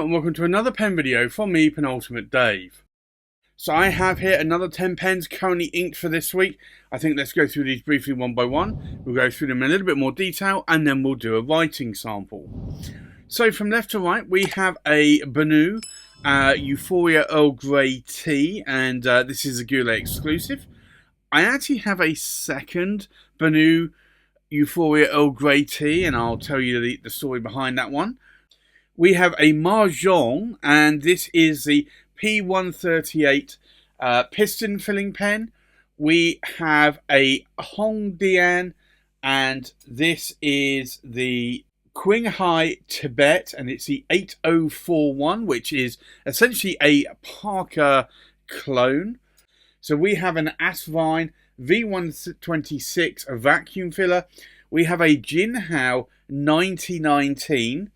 Hello and welcome to another pen video from me, Penultimate Dave. So I have here another 10 pens currently inked for this week. I think let's go through these briefly one by one. We'll go through them in a little bit more detail and then we'll do a writing sample. So from left to right we have a Benu Euphoria Earl Grey tea, and this is a Goulet exclusive. I actually have a second Benu Euphoria Earl Grey tea and I'll tell you the story behind that one. We have a Majohn, and this is the P138 piston filling pen. We have a Hongdian, and this is the Qinghai-Tibet, and it's the 8041, which is essentially a Parker clone. So we have an Asvine V126, a vacuum filler. We have a Jinhao 9019.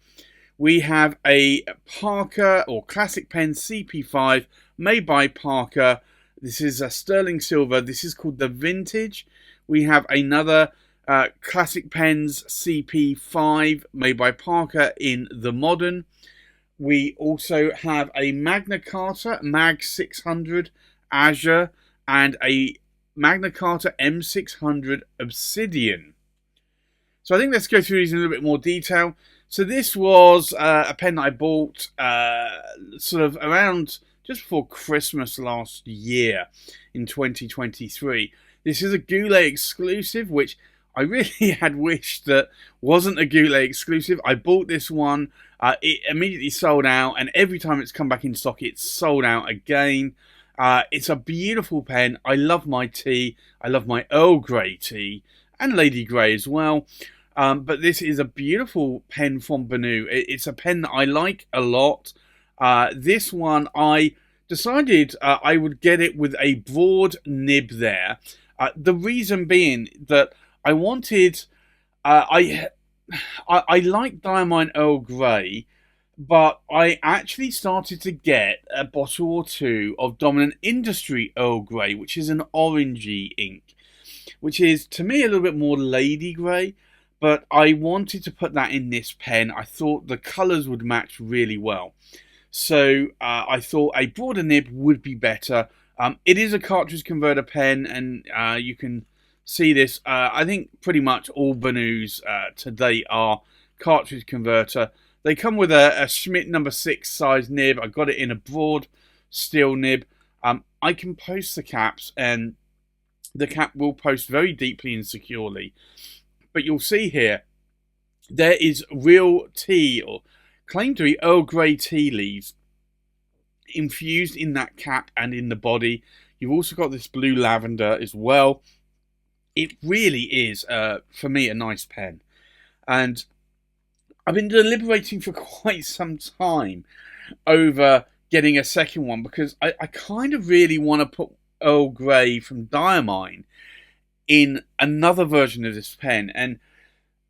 We have a Parker or classic Pens CP5 made by Parker. This is a sterling silver. This is called the Vintage. We have another classic Pens CP5 made by Parker in the Modern. We also have a Magna Carta Mag 600 Asure and a Magna Carta M600 Obsidian. So I think let's go through these in a little bit more detail. So this was a pen that I bought sort of around just before Christmas last year in 2023. This is a Goulet exclusive, which I really had wished that wasn't a Goulet exclusive. I bought this one, it immediately sold out, and every time it's come back in stock, it's sold out again. It's a beautiful pen. I love my tea. I love my Earl Grey tea, and Lady Grey as well. But this is a beautiful pen from Benu. It's a pen that I like a lot. This one, I decided I would get it with a broad nib there. The reason being that I wanted... I like Diamine Earl Grey, but I actually started to get a bottle or two of Dominant Industry Earl Grey, which is an orangey ink, which is, to me, a little bit more Lady Grey. But I wanted to put that in this pen. I thought the colours would match really well. So I thought a broader nib would be better. It is a cartridge converter pen, and you can see this. I think pretty much all Benus to date are cartridge converter. They come with a Schmidt number 6 size nib. I got it in a broad steel nib. I can post the caps, and the cap will post very deeply and securely. But you'll see here, there is real tea, or claimed to be Earl Grey tea leaves, infused in that cap and in the body. You've also got this blue lavender as well. It really is, for me, a nice pen. And I've been deliberating for quite some time over getting a second one, because I kind of really want to put Earl Grey from Diamine in another version of this pen, and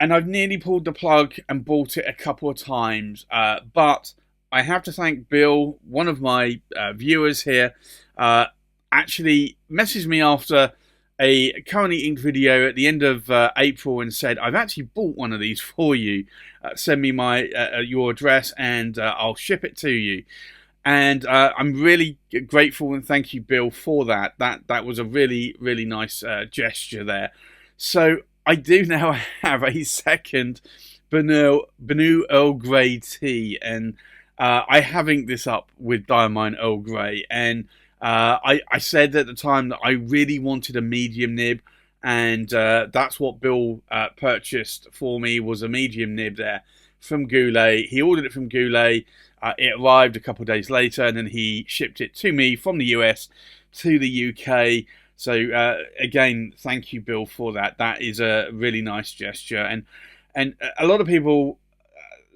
I've nearly pulled the plug and bought it a couple of times, but I have to thank Bill, one of my viewers here, actually messaged me after a currently inked video at the end of April and said, I've actually bought one of these for you, send me your address and I'll ship it to you. And I'm really grateful and thank you, Bill, for that. That was a really, really nice gesture there. So I do now have a second Benu Earl Grey tea, and I have inked this up with Diamine Earl Grey. And I said at the time that I really wanted a medium nib, and that's what Bill purchased for me, was a medium nib there from Goulet. He ordered it from Goulet. It arrived a couple of days later, and then he shipped it to me from the US to the UK. So again, thank you, Bill, for that. That is a really nice gesture. And a lot of people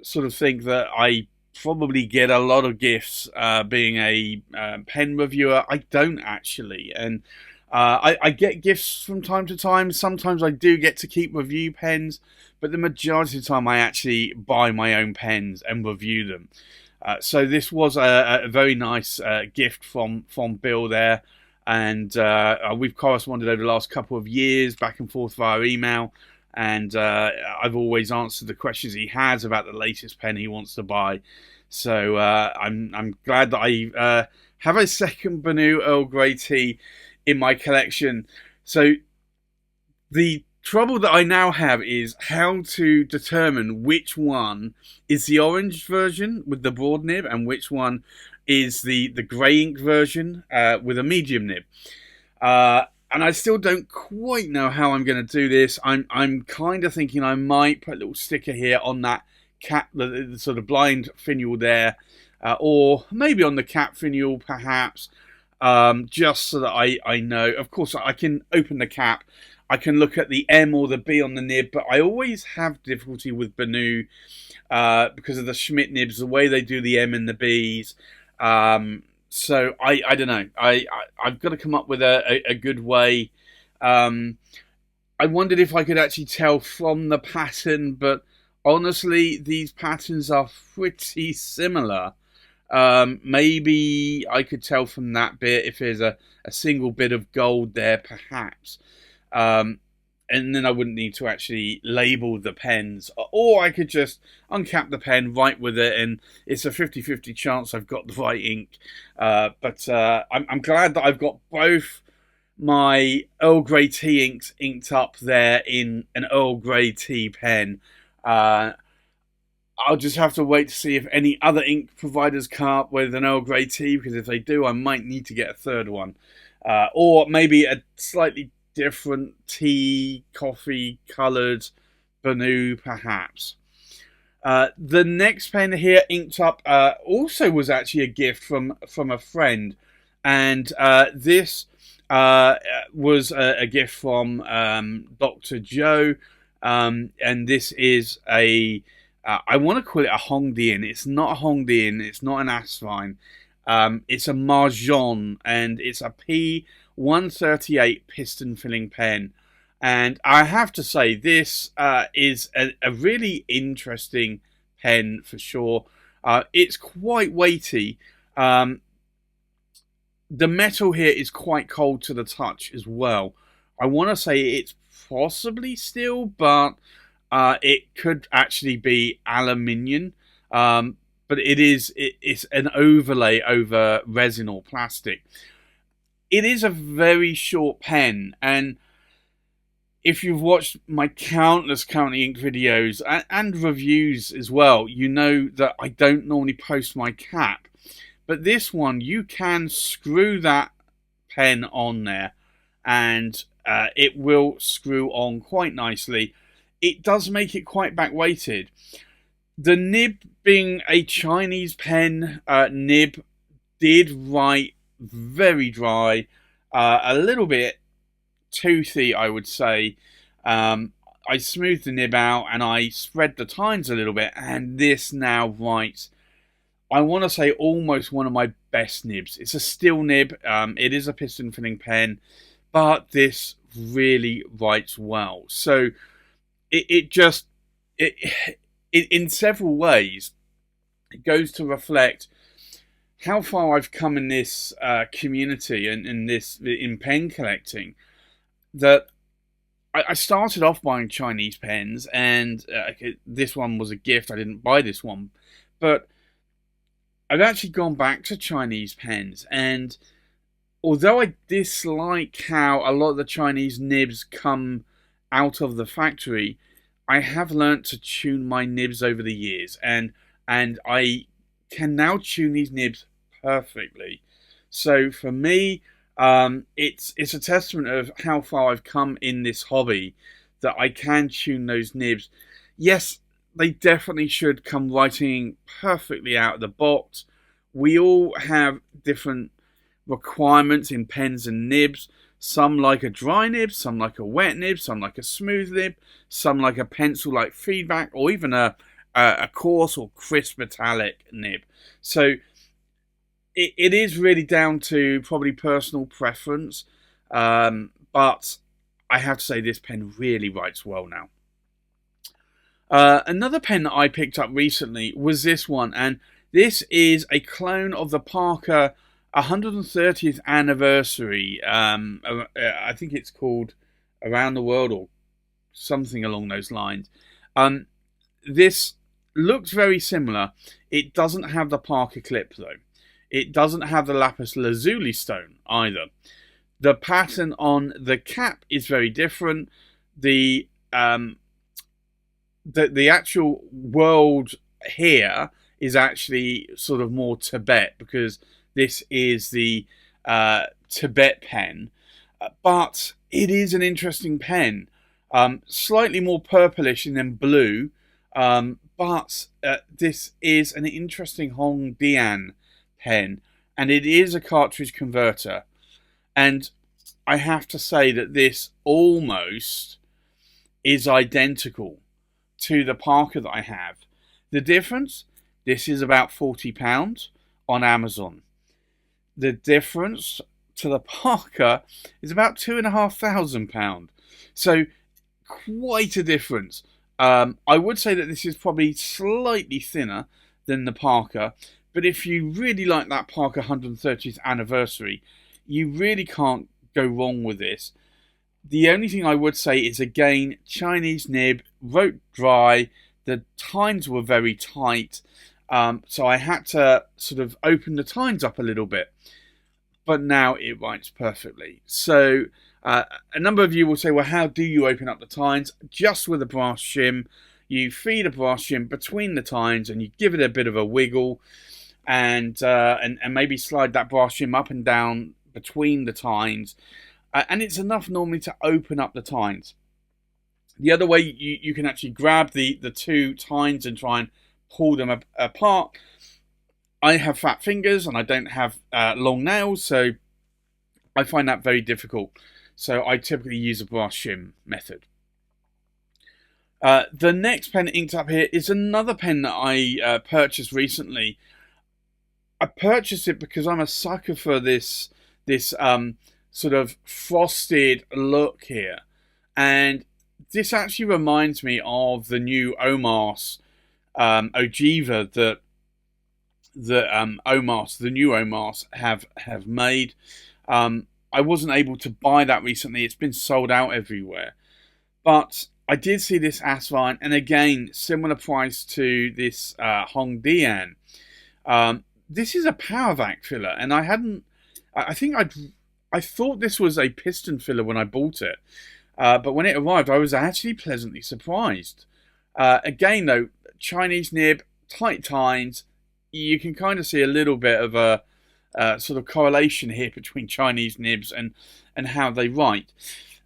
sort of think that I probably get a lot of gifts being a pen reviewer. I don't actually. And I get gifts from time to time. Sometimes I do get to keep review pens, but the majority of the time I actually buy my own pens and review them. So this was a very nice gift from Bill there, and we've corresponded over the last couple of years, back and forth via email, and I've always answered the questions he has about the latest pen he wants to buy. So I'm glad that I have a second Benu Earl Grey tea in my collection. So the trouble that I now have is how to determine which one is the orange version with the broad nib and which one is the grey ink version with a medium nib. And I still don't quite know how I'm going to do this. I'm kind of thinking I might put a little sticker here on that cap, the sort of blind finial there, or maybe on the cap finial perhaps, just so that I know. Of course, I can open the cap. I can look at the M or the B on the nib, but I always have difficulty with Benu because of the Schmidt nibs, the way they do the M and the Bs. So I don't know. I've got to come up with a good way. I wondered if I could actually tell from the pattern, but honestly, these patterns are pretty similar. Maybe I could tell from that bit if there's a single bit of gold there, perhaps. And then I wouldn't need to actually label the pens, or I could just uncap the pen, write with it, and it's a 50-50 chance I've got the right ink. But I'm glad that I've got both my Earl Grey tea inks inked up there in an Earl Grey tea pen. I'll just have to wait to see if any other ink providers come up with an Earl Grey tea, because if they do, I might need to get a third one. Or maybe a slightly different tea, coffee coloured Benu, perhaps. The next pen here inked up also was actually a gift from a friend, and this was a gift from Dr. Joe, and this is a I want to call it a Hongdian. It's not a Hongdian, it's not an Asvine. It's a Majohn, and it's a P138 piston filling pen. And I have to say, this is a really interesting pen for sure. It's quite weighty. The metal here is quite cold to the touch as well. I want to say it's possibly steel, but it could actually be aluminium. But it's an overlay over resin or plastic. It is a very short pen, and if you've watched my countless Currently Inked videos and reviews as well, you know that I don't normally post my cap. But this one, you can screw that pen on there, and it will screw on quite nicely. It does make it quite back weighted. The nib, being a Chinese pen nib, did write very dry, a little bit toothy, I would say. I smoothed the nib out and I spread the tines a little bit, and this now writes, I want to say, almost one of my best nibs. It's a steel nib. It is a piston filling pen, but this really writes well. So it in several ways, it goes to reflect how far I've come in this community and in pen collecting. That I started off buying Chinese pens, and this one was a gift. I didn't buy this one, but I've actually gone back to Chinese pens, and although I dislike how a lot of the Chinese nibs come out of the factory, I have learnt to tune my nibs over the years, and I can now tune these nibs perfectly. So for me, it's a testament of how far I've come in this hobby, that I can tune those nibs. Yes, they definitely should come writing perfectly out of the box. We all have different requirements in pens and nibs. Some like a dry nib, some like a wet nib, some like a smooth nib, some like a pencil-like feedback, or even a coarse or crisp metallic nib. So it is really down to probably personal preference, but I have to say this pen really writes well now. Another pen that I picked up recently was this one, and this is a clone of the Parker 130th anniversary. I think it's called Around the World or something along those lines. This looks very similar. It doesn't have the Parker clip though. It doesn't have the lapis lazuli stone either. The pattern on the cap is very different. The actual world here is actually sort of more Tibet, because this is the Tibet pen. But it is an interesting pen. Slightly more purplish and then blue. But this is an interesting Hongdian pen. And it is a cartridge converter. And I have to say that this almost is identical to the Parker that I have. The difference, this is about £40 on Amazon. The difference to the Parker is about £2,500. So quite a difference. I would say that this is probably slightly thinner than the Parker, but if you really like that Parker 130th anniversary, you really can't go wrong with this. The only thing I would say is, again, Chinese nib, wrote dry, the tines were very tight, so I had to sort of open the tines up a little bit. But now it writes perfectly. So a number of you will say, well, how do you open up the tines? Just with a brass shim. You feed a brass shim between the tines and you give it a bit of a wiggle, and maybe slide that brass shim up and down between the tines. And it's enough normally to open up the tines. The other way, you can actually grab the two tines and try and pull them apart. I have fat fingers and I don't have long nails, so I find that very difficult. So I typically use a brass shim method. The next pen inked up here is another pen that I purchased recently. I purchased it because I'm a sucker for this sort of frosted look here, and this actually reminds me of the new Omas ogiva that the new Omas have made. I wasn't able to buy that recently. It's been sold out everywhere, but I did see this Asvine, and again, similar price to this Hongdian. This is a power vac filler, and I thought this was a piston filler when I bought it, but when it arrived, I was actually pleasantly surprised. Again, though, Chinese nib, tight tines. You can kind of see a little bit of a sort of correlation here between Chinese nibs and how they write.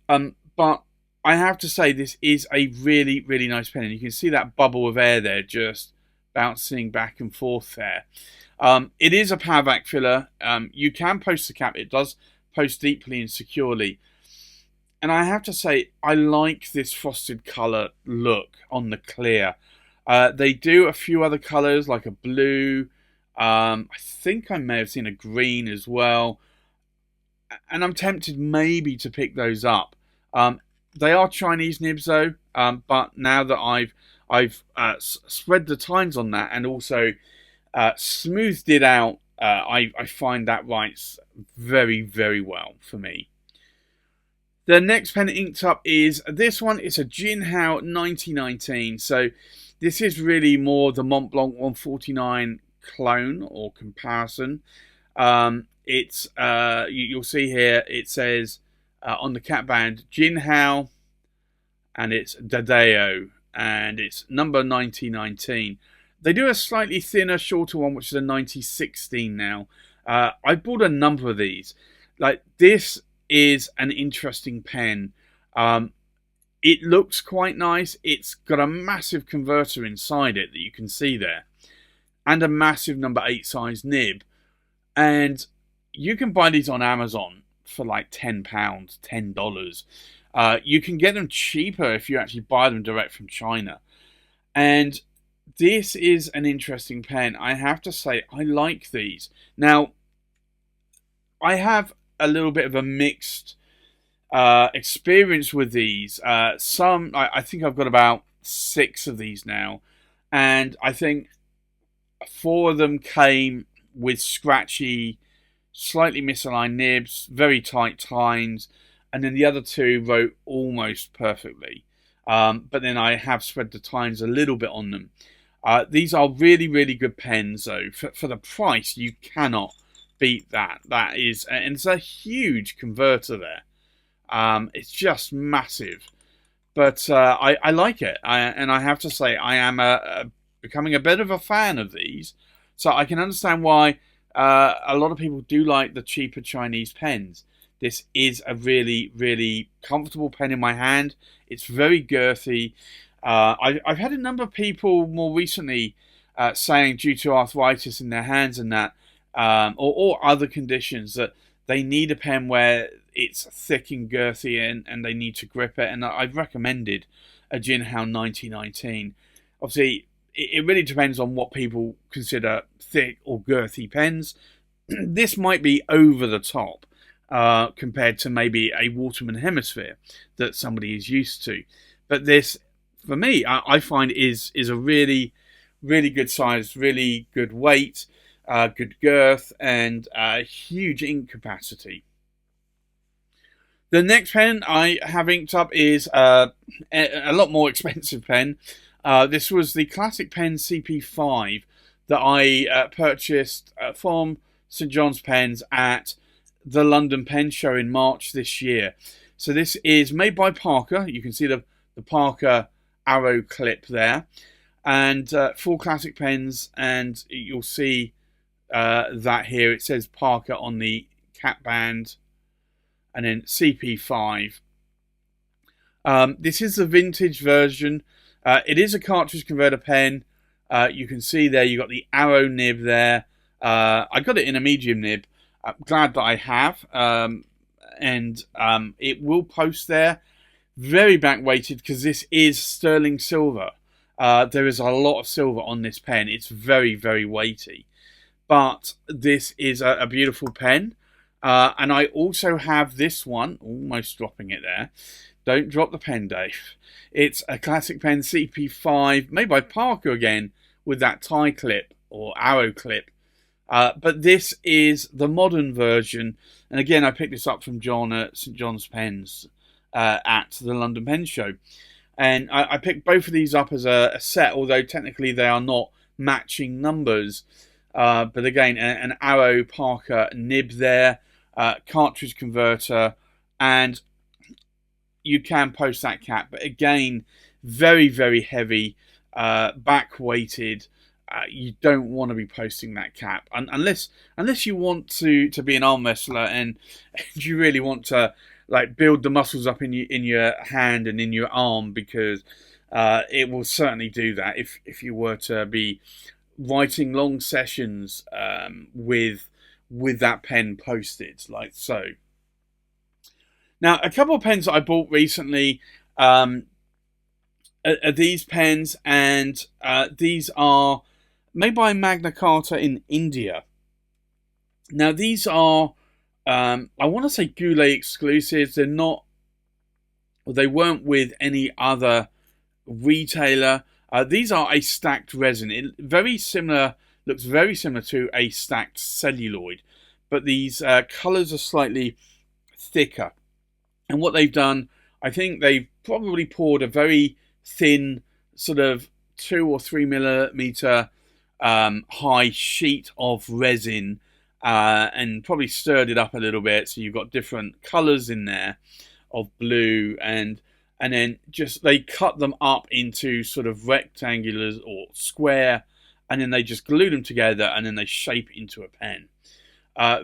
But I have to say, this is a really, really nice pen, and you can see that bubble of air there just bouncing back and forth there. It is a power vac filler. You can post the cap. It does post deeply and securely. And I have to say, I like this frosted colour look on the clear. They do a few other colours, like a blue. I think I may have seen a green as well. And I'm tempted maybe to pick those up. They are Chinese nibs though. But now that I've spread the tines on that and also smoothed it out, I find that writes very, very well for me. The next pen inked up is this one. It's a Jinhao 1919. So this is really more the Montblanc 149 clone or comparison. It's you'll see here it says on the cap band Jinhao, and it's Dadeo, and it's number 1919. They do a slightly thinner, shorter one, which is a 1916 now. I bought a number of these. Like, this is an interesting pen. It looks quite nice. It's got a massive converter inside it that you can see there, and a massive number 8 size nib. And you can buy these on Amazon for like £10, $10. You can get them cheaper if you actually buy them direct from China. And this is an interesting pen. I have to say, I like these. Now, I have a little bit of a mixed experience with these. I think I've got about 6 of these now, and I think 4 of them came with scratchy, slightly misaligned nibs, very tight tines, and then the other 2 wrote almost perfectly. But then I have spread the tines a little bit on them. These are really, really good pens, though. For the price, you cannot beat that. That is, and it's a huge converter there. It's just massive. But I like it, and I have to say I am becoming a bit of a fan of these. So I can understand why a lot of people do like the cheaper Chinese pens. This is a really, really comfortable pen in my hand. It's very girthy. I've had a number of people more recently saying, due to arthritis in their hands and that, or other conditions, that they need a pen where it's thick and girthy and they need to grip it. And I've recommended a Jinhao 9019. Obviously, it really depends on what people consider thick or girthy pens. This might be over the top compared to maybe a Waterman Hemisphere that somebody is used to. But this, for me, I find is a really, really good size, really good weight, good girth, and huge ink capacity. The next pen I have inked up is a lot more expensive pen. This was the classic Pens CP5 that I purchased from St John's Pens at the London Pen Show in March this year. So this is made by Parker. You can see the Parker arrow clip there. And full classic pens, and you'll see that here. It says Parker on the cap band. And then CP5. This is the vintage version. It is a cartridge converter pen. You can see there you've got the arrow nib there. I got it in a medium nib. I'm glad that I have. And it will post there. Very back weighted because this is sterling silver. There is a lot of silver on this pen. It's very, very weighty. But this is a beautiful pen. And I also have this one, almost dropping it there. Don't drop the pen, Dave. It's a classic pen CP5, made by Parker again, with that tie clip or arrow clip. But this is the modern version. And again, I picked this up from John at St John's Pens at the London Pen Show. And I picked both of these up as a set, although technically they are not matching numbers. But again, an arrow Parker nib there. Cartridge converter, and you can post that cap, but again, very, very heavy, back weighted. You don't want to be posting that cap unless you want to be an arm wrestler and you really want to like build the muscles up in your hand and in your arm, because it will certainly do that if you were to be writing long sessions with that pen posted, like so. Now, a couple of pens that I bought recently are these pens, and these are made by Magna Carta in India. Now, these are, I want to say Goulet exclusives. They're not, or they weren't with any other retailer. These are a stacked resin. It looks very similar to a stacked celluloid, but these colours are slightly thicker. And what they've done, I think they've probably poured a very thin, sort of 2 or 3 millimeter high sheet of resin, and probably stirred it up a little bit. So you've got different colours in there of blue, and then just they cut them up into sort of rectangular or square, and then they just glue them together, and then they shape into a pen.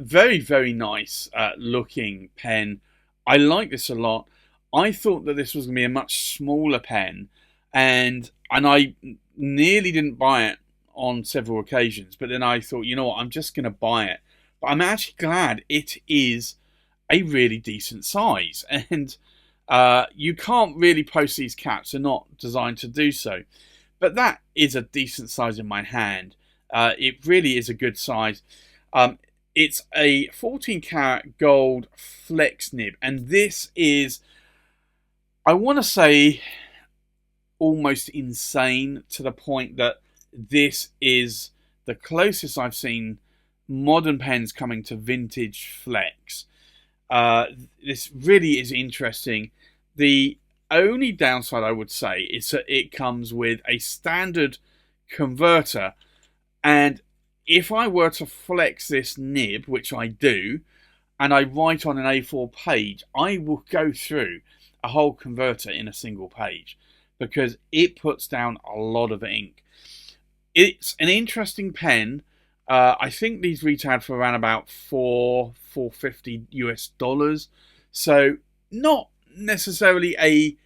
Very, very nice looking pen. I like this a lot. I thought that this was going to be a much smaller pen, and I nearly didn't buy it on several occasions. But then I thought, you know what, I'm just going to buy it. But I'm actually glad it is a really decent size. And you can't really post these caps. They're not designed to do so. But that is a decent size in my hand. It really is a good size. It's a 14 karat gold flex nib. And this is, I want to say, almost insane, to the point that this is the closest I've seen modern pens coming to vintage flex. This really is interesting. The only downside I would say is that it comes with a standard converter. And if I were to flex this nib, which I do, and I write on an A4 page, I will go through a whole converter in a single page because it puts down a lot of ink. It's an interesting pen. I think these retailed for around about $450 US. So not necessarily a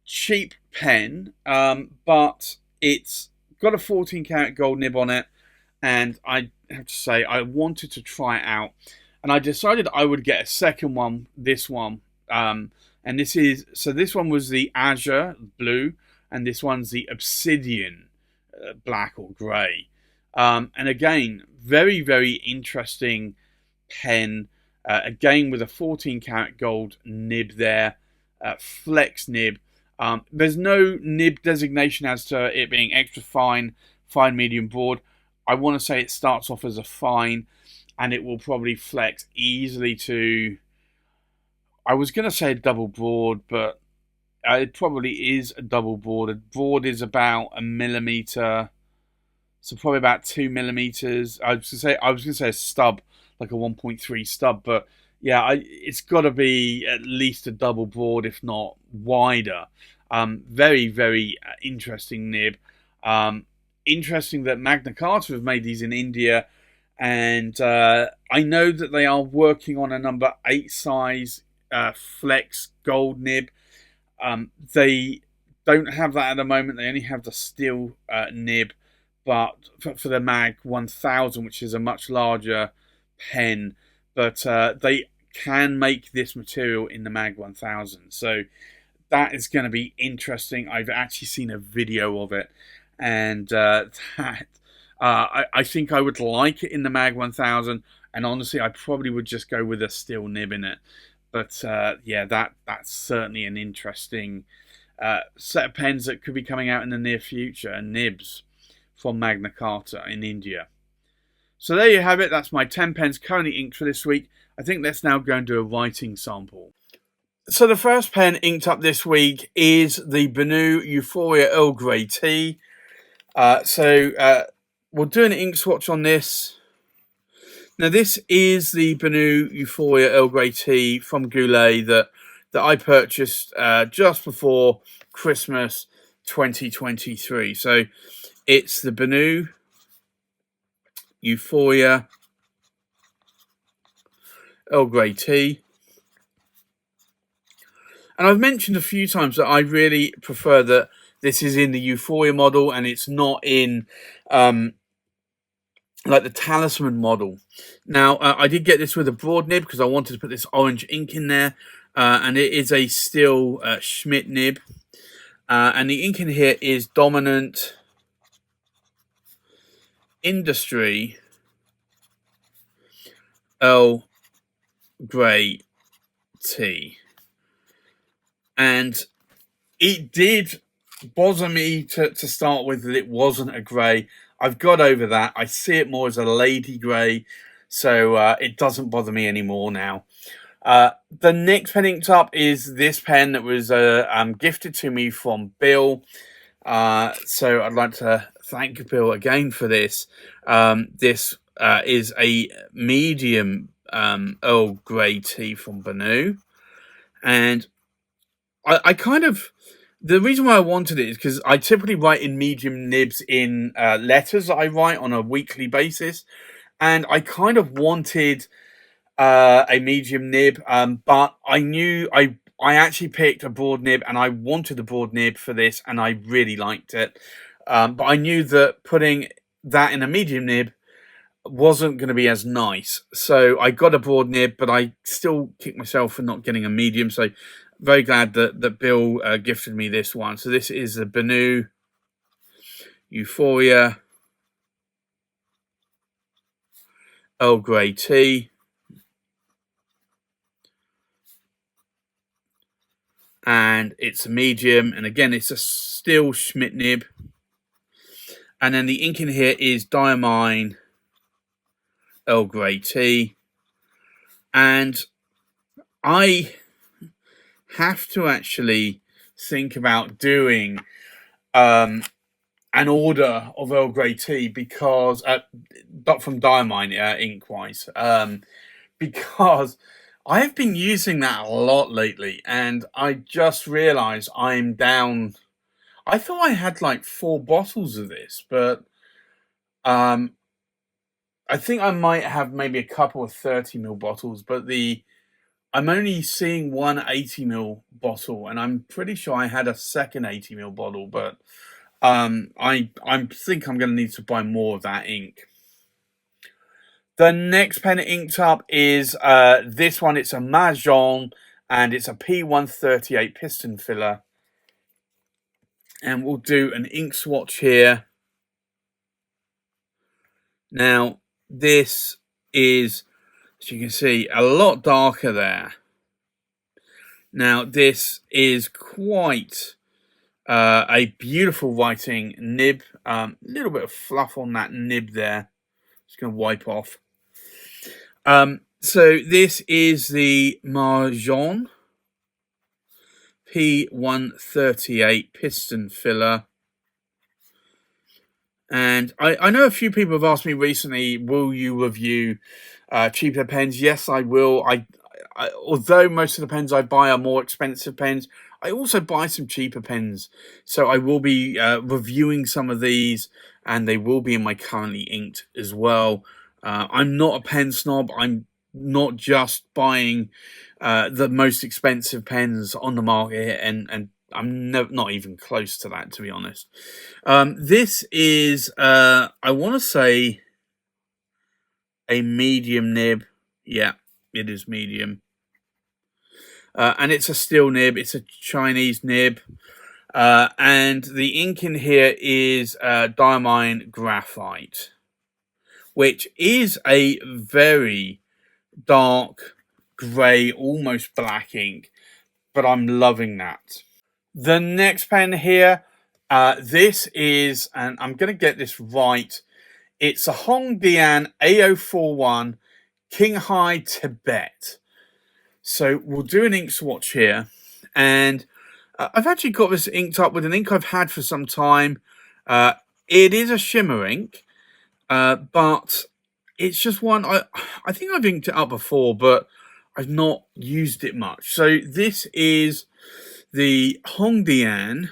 cheap pen, but it's got a 14 karat gold nib on it, and I have to say I wanted to try it out, and I decided I would get a second one, this one, and this one was the Asure blue, and this one's the Obsidian black or grey, and again very, very interesting pen, again with a 14 karat gold nib there, flex nib. There's no nib designation as to it being extra fine, fine, medium, broad. I want to say it starts off as a fine, and it will probably flex easily to, I was going to say a double broad, but it probably is a double broad. A broad is about a millimeter, so probably about 2 millimeters. I was going to say a stub, like a 1.3 stub, but yeah, it's got to be at least a double broad, if not wider. Very, very interesting nib. Interesting that Magna Carta have made these in India, and I know that they are working on a number 8 size flex gold nib. They don't have that at the moment. They only have the steel nib, but for the Mag 1000, which is a much larger pen, but they can make this material in the Mag 1000. So that is going to be interesting. I've actually seen a video of it, and I think I would like it in the Mag 1000, and honestly I probably would just go with a steel nib in it. But yeah, that's certainly an interesting set of pens that could be coming out in the near future, and nibs from Magna Carta in India. So there you have it. That's my 10 pens currently inked for this week. I think let's now go and do a writing sample. So the first pen inked up this week is the Benu Euphoria Earl Grey tea. We'll do an ink swatch on this. Now this is the Benu Euphoria Earl Grey tea from Goulet that I purchased just before Christmas 2023. So it's the Benu Euphoria Earl Grey tea. And I've mentioned a few times that I really prefer that this is in the Euphoria model and it's not in like the Talisman model. Now, I did get this with a broad nib because I wanted to put this orange ink in there. And it is a steel Schmidt nib. And the ink in here is Dominant Industry Earl Grey tea. And it did bother me to start with that it wasn't a grey. I've got over that. I see it more as a lady grey, so it doesn't bother me anymore now. The next pen inked up is this pen that was gifted to me from Bill. So I'd like to thank Bill again for this. This is a medium Earl Grey tea from Benu. And I kind of, the reason why I wanted it is because I typically write in medium nibs in letters that I write on a weekly basis. And I kind of wanted a medium nib, but I knew I actually picked a broad nib, and I wanted a broad nib for this, and I really liked it. But I knew that putting that in a medium nib wasn't going to be as nice. So I got a broad nib, but I still kicked myself for not getting a medium. So very glad that Bill gifted me this one. So this is the Benu Euphoria Earl Grey tea. And it's a medium, and again it's a steel Schmidt nib. And then the ink in here is Diamine Earl Grey tea. And I have to actually think about doing a an order of Earl Grey tea because, but from Diamine ink-wise, because I have been using that a lot lately, and I just realised I'm down. I thought I had like 4 bottles of this, but I think I might have maybe a couple of 30ml bottles, but I'm only seeing one 80ml bottle, and I'm pretty sure I had a second 80ml bottle, but I think I'm going to need to buy more of that ink. The next pen inked up is this one. It's a Majohn, and it's a P138 piston filler. And we'll do an ink swatch here. Now, this is, as you can see, a lot darker there. Now, this is quite a beautiful writing nib. A little bit of fluff on that nib there. Just going to wipe off. So this is the Majohn P138 piston filler. And I know a few people have asked me recently, will you review cheaper pens? Yes, I will. Although most of the pens I buy are more expensive pens, I also buy some cheaper pens. So I will be reviewing some of these, and they will be in my currently inked as well. I'm not a pen snob. I'm not just buying the most expensive pens on the market, and I'm not even close to that, to be honest. This is, I want to say, a medium nib. Yeah, it is medium. And it's a steel nib. It's a Chinese nib. And the ink in here is Diamine Graphite, which is a very dark grey, almost black ink. But I'm loving that. The next pen here, this is, and I'm going to get this right, it's a Hongdian A041 Qinghai-Tibet. So we'll do an ink swatch here, and I've actually got this inked up with an ink I've had for some time. It is a shimmer ink, but it's just one, I think I've inked it up before, but I've not used it much. So this is the Hongdian,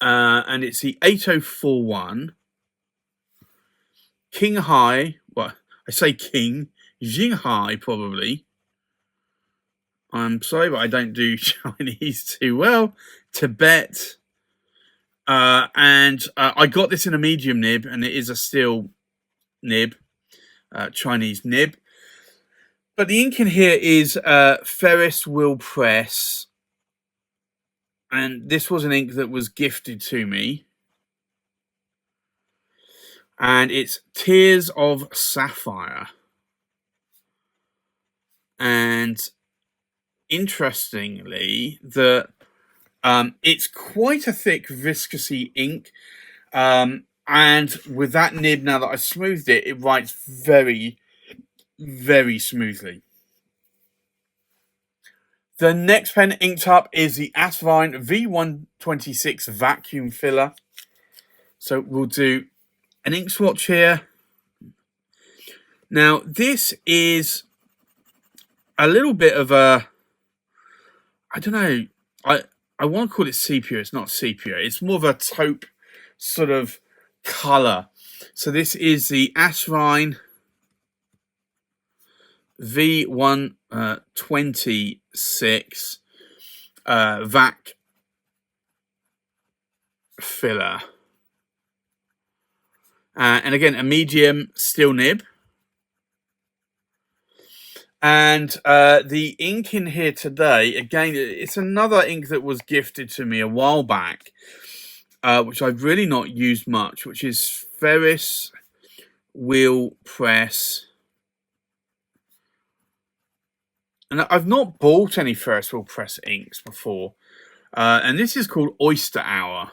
and it's the 8041 Qinghai. Well, I say King Jinhao probably. I'm sorry, but I don't do Chinese too well. Tibet, and I got this in a medium nib, and it is a steel nib, Chinese nib. But the ink in here is Ferris Wheel Press, and this was an ink that was gifted to me. And it's Tears of Sapphire. And interestingly, it's quite a thick viscousy ink. And with that nib, now that I smoothed it, it writes very, very smoothly. The next pen inked up is the Asvine V126 vacuum filler. So we'll do an ink swatch here. Now, this is a little bit of a, I don't know, I want to call it sepia. It's not sepia. It's more of a taupe sort of colour. So this is the Asvine V126 vac filler. And again, a medium steel nib. And the ink in here today, again, it's another ink that was gifted to me a while back, which I've really not used much, which is Ferris Wheel Press. And I've not bought any Ferris Wheel Press inks before. And this is called Oyster Hour.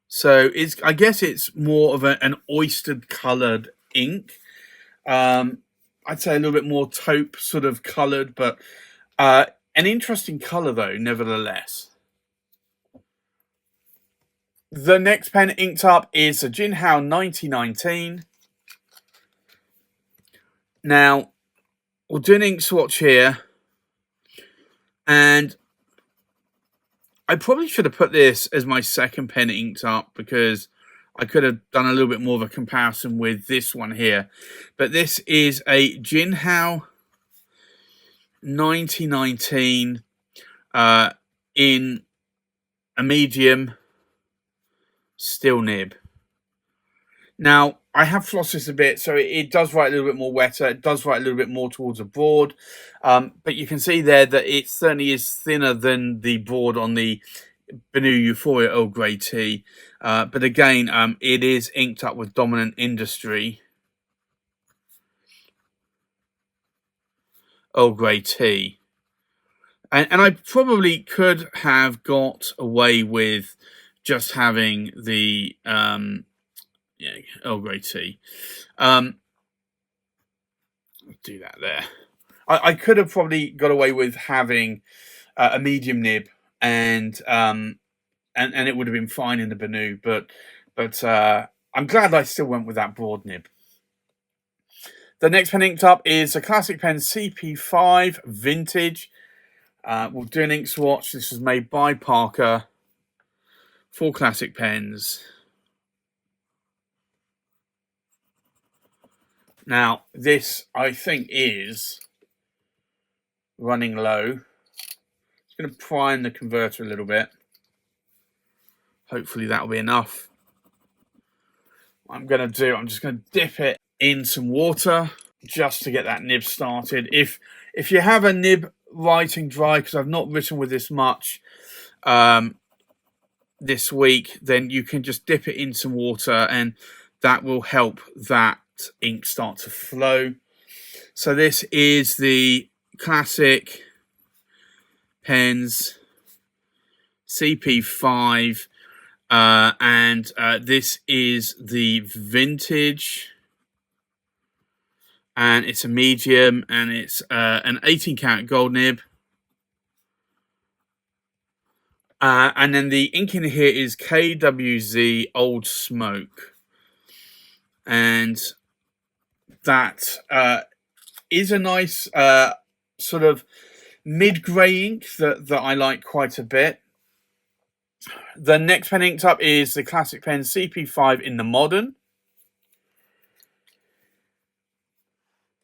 So I guess it's more of an oyster coloured ink. I'd say a little bit more taupe sort of coloured, but an interesting colour though, nevertheless. The next pen inked up is the Jinhao 9019. Now, we'll do an ink swatch here. And I probably should have put this as my second pen inked up because I could have done a little bit more of a comparison with this one here. But this is a Jinhao 9019 in a medium steel nib. Now, I have flossed this a bit, so it does write a little bit more wetter. It does write a little bit more towards the board. But you can see there that it certainly is thinner than the board on the Benu Euphoria Earl Grey tea. But again, it is inked up with Dominant Industry Earl Grey tea. And I probably could have got away with just having the Earl Grey tea. I'll do that there. I could have probably got away with having a medium nib and it would have been fine in the Benu, but I'm glad I still went with that broad nib. The next pen inked up is a classic Pens CP5 vintage. We'll do an ink swatch. This was made by Parker for classic pens. Now, this, I think, is running low. Just going to prime the converter a little bit. Hopefully that'll be enough. What I'm going to do, I'm just going to dip it in some water just to get that nib started. If you have a nib writing dry, because I've not written with this much this week, then you can just dip it in some water and that will help that ink start to flow. So this is the classic Pens CP5 and this is the vintage, and it's a medium, and it's an 18 karat gold nib. And then the ink in here is KWZ Old Smoke. And that is a nice sort of mid-grey ink that I like quite a bit. The next pen inked up is the classic Pens CP5 in the modern.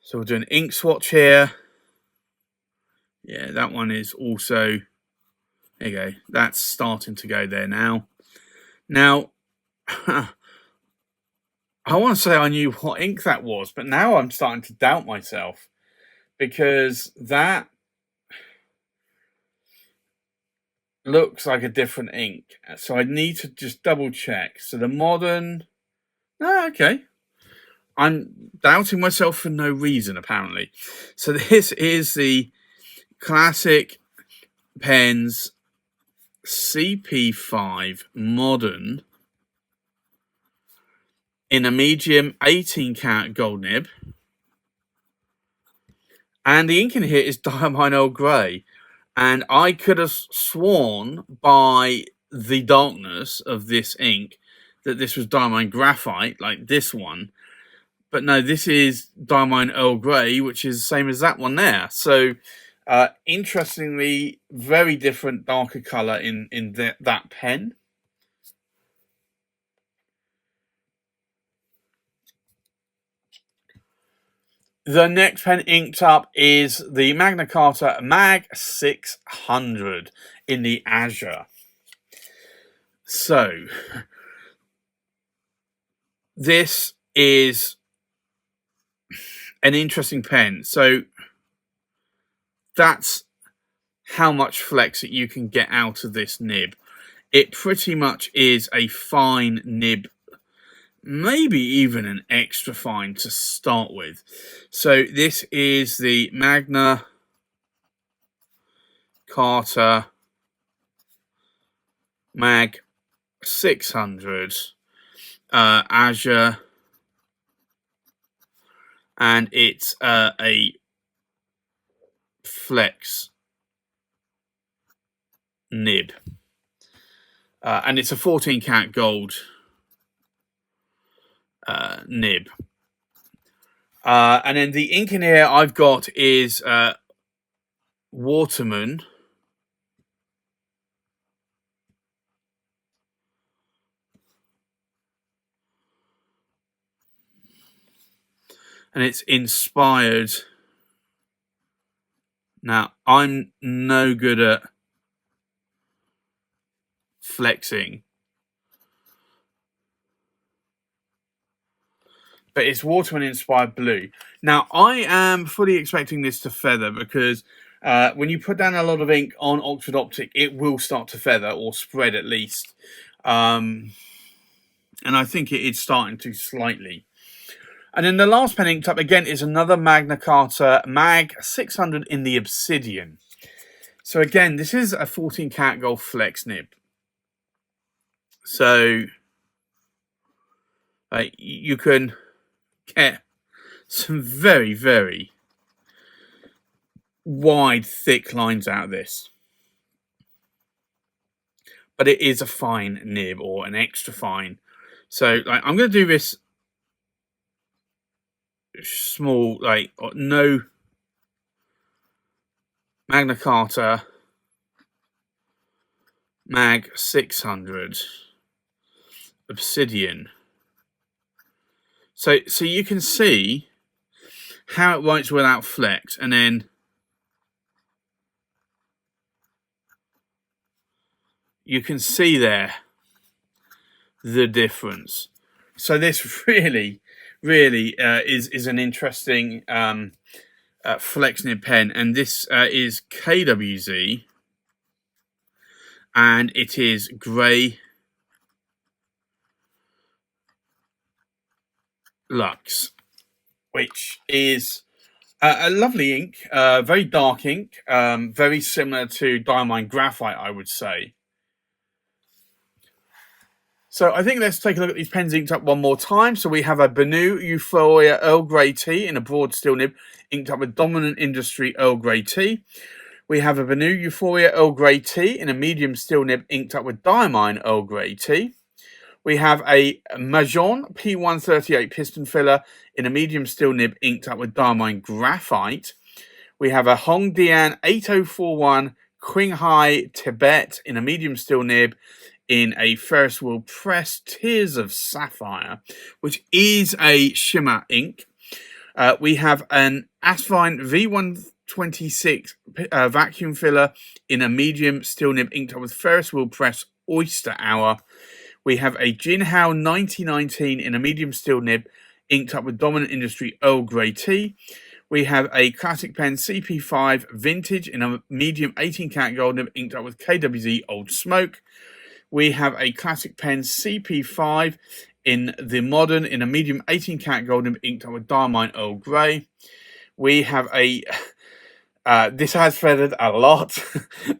So we'll do an ink swatch here. Yeah, that one is also... There you go. That's starting to go there now. Now, I want to say I knew what ink that was, but now I'm starting to doubt myself because that looks like a different ink. So I need to just double check. So the modern... Oh, okay. I'm doubting myself for no reason, apparently. So this is the classic Pens CP5 modern in a medium 18 karat gold nib, and the ink in here is Diamine Earl Grey, and I could have sworn by the darkness of this ink that this was Diamine Graphite, like this one, but no, this is Diamine Earl Grey, which is the same as that one there. So interestingly, very different darker colour in that pen. The next pen inked up is the Magna Carta Mag 600 in the Azure. So, this is an interesting pen. So, that's how much flex that you can get out of this nib. It pretty much is a fine nib, maybe even an extra fine to start with. So this is the Magna Carta Mag 600 Azure, and it's a flex nib. and it's a 14 karat gold nib. And then the ink in here I've got is Waterman. And it's inspired. Now, I'm no good at flexing, but it's Waterman inspired blue. Now, I am fully expecting this to feather because when you put down a lot of ink on Oxford Optic, it will start to feather or spread at least. And I think it is starting to slightly. And then the last pen inked up again is another Magna Carta Mag 600 in the Obsidian. So again, this is a 14 karat gold flex nib. So you can get some very, very wide, thick lines out of this. But it is a fine nib, or an extra fine. So I'm going to do this small, no Magna Carta Mag 600 Obsidian. So you can see how it writes without flex, and then you can see there the difference. So this really is an interesting flex nib pen, and this is KWZ, and it is grey Lux, which is a lovely ink, very dark ink, very similar to Diamine Graphite, I would say. So I think let's take a look at these pens inked up one more time. So we have a Benu Euphoria Earl Grey tea in a broad steel nib, inked up with Dominant Industry Earl Grey tea. We have a Benu Euphoria Earl Grey tea in a medium steel nib, inked up with Diamine Earl Grey tea. We have a Majohn P138 piston filler in a medium steel nib, inked up with Diamine Graphite. We have a Hongdian 8041 Qinghai-Tibet in a medium steel nib, in a Ferris wheel press, Tears of Sapphire, which is a shimmer ink. We have an Asvine V126 vacuum filler in a medium steel nib, inked up with Ferris wheel press, Oyster Hour. We have a Jinhao 9019 in a medium steel nib, inked up with Dominant Industry Earl Grey tea. We have a classic pen CP5 vintage in a medium 18 karat gold nib, inked up with KWZ Old Smoke. We have a classic pen CP5 in the modern in a medium 18 karat gold nib, inked up with Diamine Earl Grey. We have a this has feathered a lot.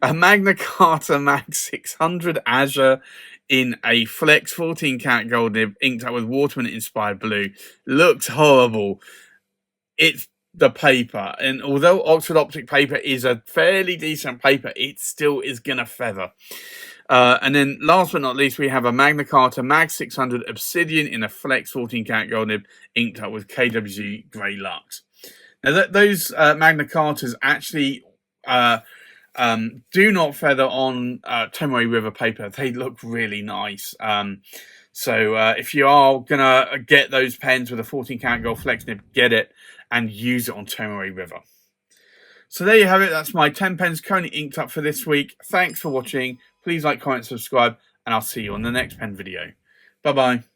A Magna Carta Mag 600 Asure in a flex 14 karat gold nib, inked up with Waterman inspired blue. Looks horrible. It's the paper, and although Oxford Optic paper is a fairly decent paper, it still is gonna feather. And then last but not least, we have a Magna Carta Mag 600 Obsidian in a flex 14 karat gold nib, inked up with KWZ Grey Lux. Now those Magna Cartas actually do not feather on Tomoe River paper. They look really nice. So if you are gonna get those pens with a 14 karat gold flex nib, get it and use it on Tomoe River. So there you have it. That's my 10 pens currently inked up for this week. Thanks for watching. Please like, comment, subscribe, and I'll see you on the next pen video. Bye-bye.